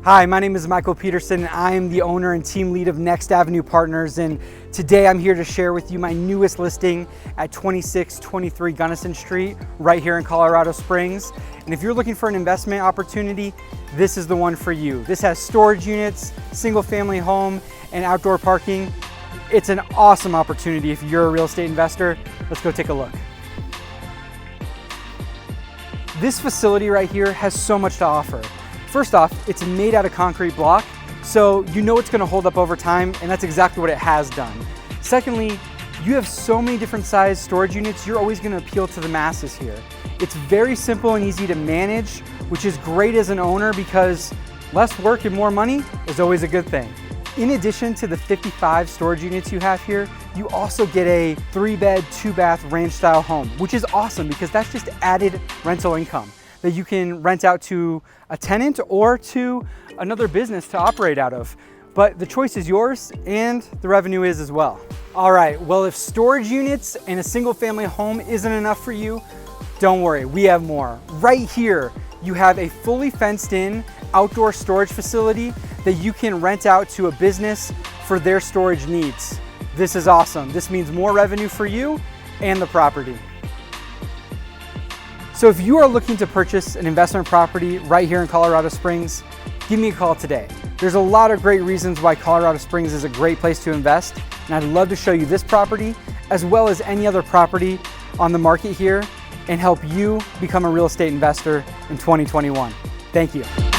Hi, my name is Michael Petersen, and I am the owner and team lead of Next Avenue Partners, and today I'm here to share with you my newest listing at 2623 Gunnison Street, right here in Colorado Springs. And if you're looking for an investment opportunity, this is the one for you. This has storage units, single family home, and outdoor parking. It's an awesome opportunity if you're a real estate investor. Let's go take a look. This facility right here has so much to offer. First off, it's made out of concrete block, so you know it's gonna hold up over time, and that's exactly what it has done. Secondly, you have so many different size storage units, you're always gonna appeal to the masses here. It's very simple and easy to manage, which is great as an owner because less work and more money is always a good thing. In addition to the 55 storage units you have here, you also get a 3-bed, 2-bath ranch style home, which is awesome because that's just added rental income that you can rent out to a tenant or to another business to operate out of. But the choice is yours and the revenue is as well. All right, well, if storage units and a single family home isn't enough for you, don't worry, we have more. Right here, you have a fully fenced in outdoor storage facility that you can rent out to a business for their storage needs. This is awesome. This means more revenue for you and the property. So if you are looking to purchase an investment property right here in Colorado Springs, give me a call today. There's a lot of great reasons why Colorado Springs is a great place to invest, and I'd love to show you this property as well as any other property on the market here and help you become a real estate investor in 2021. Thank you.